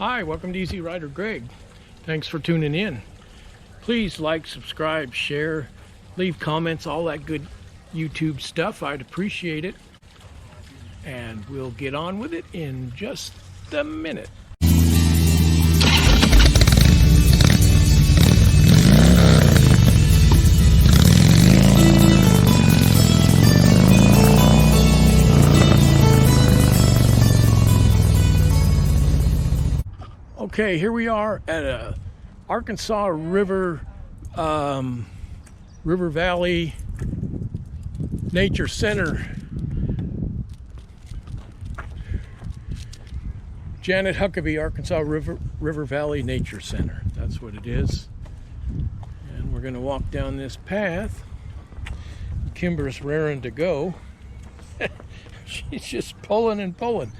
Hi, welcome to Easy Rider Greg. Thanks for tuning in. Please like, subscribe, share, leave comments, all that good YouTube stuff. I'd appreciate it. And we'll get on with it in just a minute. Okay, here we are at a Arkansas River Valley Nature Center. Janet Huckabee, Arkansas River Valley Nature Center. That's what it is. And we're going to walk down this path. Kimber's raring to go. She's just pulling and pulling.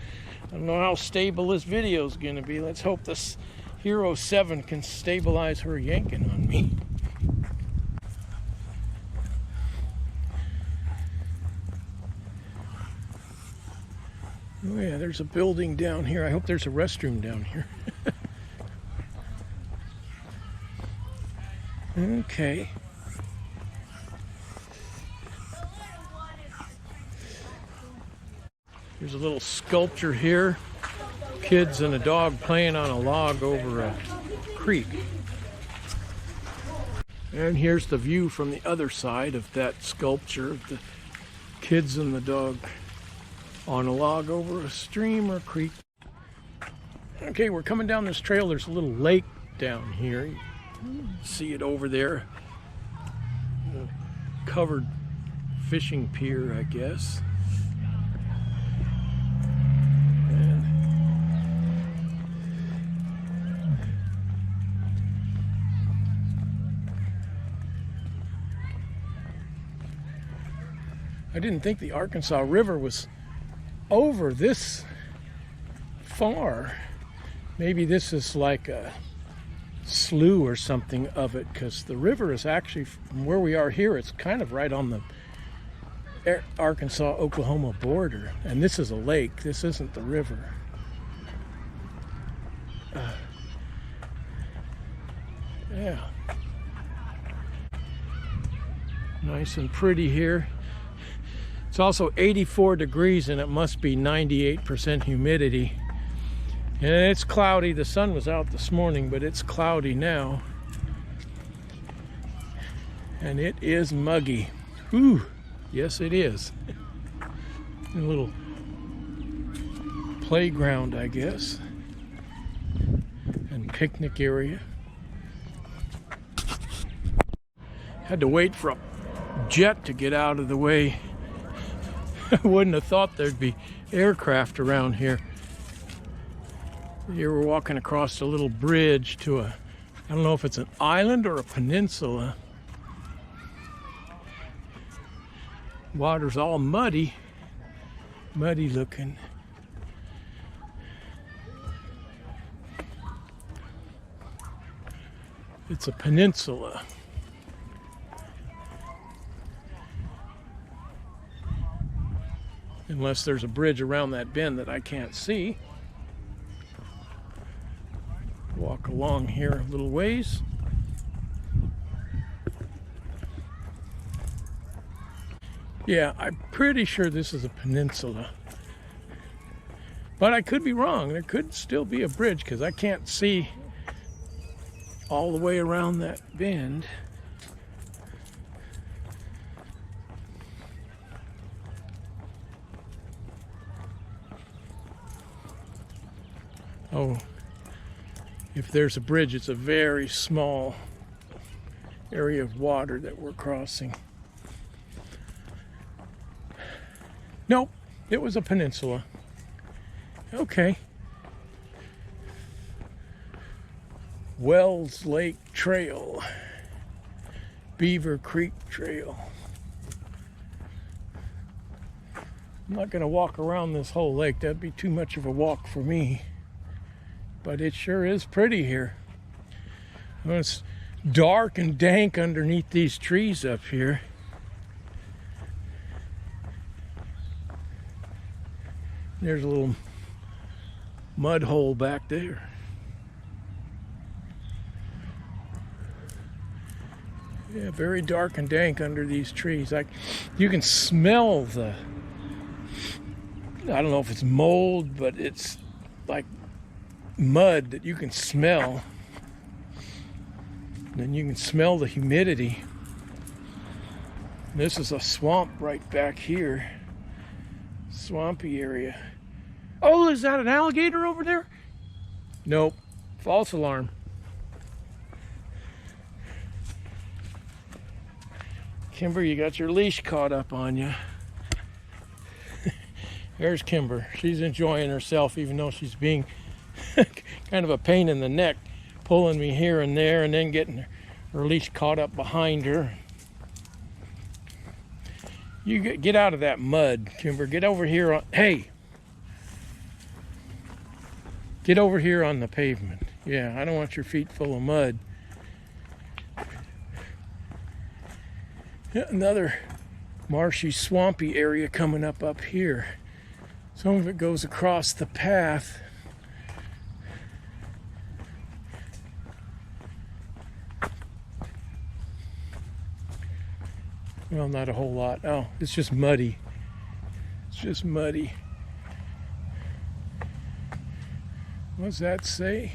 I don't know how stable this video is going to be. Let's hope this Hero 7 can stabilize her yanking on me. Oh yeah, there's a building down here. I hope there's a restroom down here. Okay. There's a little sculpture here. Kids and a dog playing on a log over a creek. And here's the view from the other side of that sculpture. The kids and the dog on a log over a stream or creek. Okay, we're coming down this trail. There's a little lake down here. You see it over there. A covered fishing pier, I guess. I didn't think the Arkansas River was over this far. Maybe this is like a slough or something of it, because the river is actually, from where we are here, it's kind of right on the Arkansas-Oklahoma border. And this is a lake. This isn't the river. Yeah. Nice and pretty here. It's also 84 degrees and it must be 98% humidity. And it's cloudy. The sun was out this morning, but it's cloudy now. And it is muggy. Ooh, yes it is. A little playground, I guess. And picnic area. Had to wait for a jet to get out of the way. I wouldn't have thought there'd be aircraft around here. Here we're walking across a little bridge to I don't know if it's an island or a peninsula. Water's all muddy looking. It's a peninsula. Unless there's a bridge around that bend that I can't see. Walk along here a little ways. Yeah, I'm pretty sure this is a peninsula. But I could be wrong. There could still be a bridge because I can't see all the way around that bend. Oh, if there's a bridge, it's a very small area of water that we're crossing. Nope, it was a peninsula. Okay. Wells Lake Trail. Beaver Creek Trail. I'm not going to walk around this whole lake. That'd be too much of a walk for me. But it sure is pretty here. Well, it's dark and dank underneath these trees up here. There's a little mud hole back there. Yeah, very dark and dank under these trees. Like, you can smell the, I don't know if it's mold, but it's like mud that you can smell. And then you can smell the humidity. This is a swamp right back here. Swampy area. Oh, is that an alligator over there? Nope. False alarm. Kimber, you got your leash caught up on you. There's Kimber. She's enjoying herself, even though she's being kind of a pain in the neck, pulling me here and there, and then getting her leash caught up behind her. You get out of that mud, Kimber. Get over here on, hey! Get over here on the pavement. Yeah, I don't want your feet full of mud. Another marshy, swampy area coming up here. Some of it goes across the path. Well, not a whole lot. Oh, it's just muddy. It's just muddy. What does that say?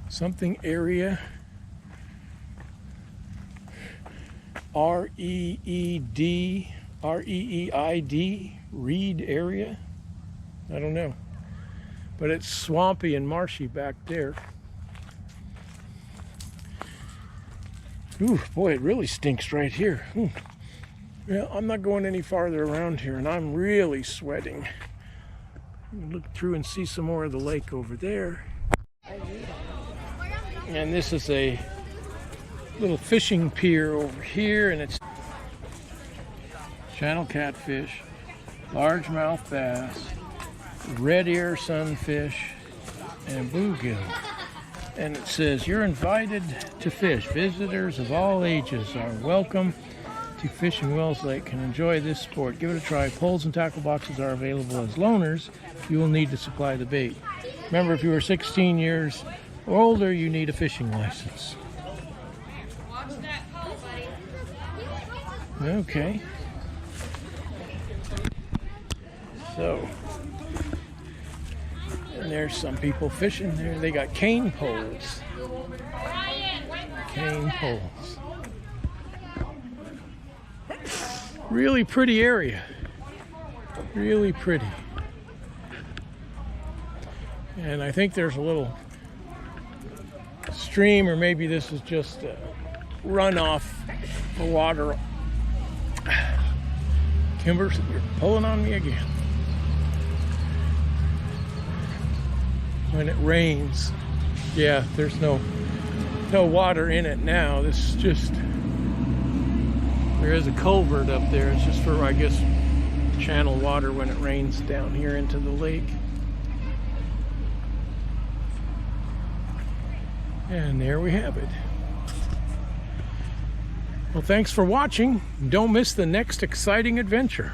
Something area. R-E-E-D, R-E-E-I-D, Reed area. I don't know. But it's swampy and marshy back there. Ooh, boy, it really stinks right here. Ooh. Yeah, I'm not going any farther around here, and I'm really sweating. Look through and see some more of the lake over there. And this is a little fishing pier over here, and it's channel catfish, largemouth bass, red ear sunfish, and bluegill. And it says, you're invited to fish. Visitors of all ages are welcome to Fishing Wells Lake and enjoy this sport. Give it a try. Poles and tackle boxes are available as loaners. You will need to supply the bait. Remember, if you are 16 years or older, you need a fishing license. Okay. So, and there's some people fishing there. They got cane poles. Cane poles. Really pretty area. Really pretty. And I think there's a little stream, or maybe this is just a runoff for water. Kimber, you're pulling on me again. When it rains, yeah, there's no water in it now. This is just, there is a culvert up there. It's just for, I guess, channel water when it rains down here into the lake. And there we have it. Well, thanks for watching. Don't miss the next exciting adventure.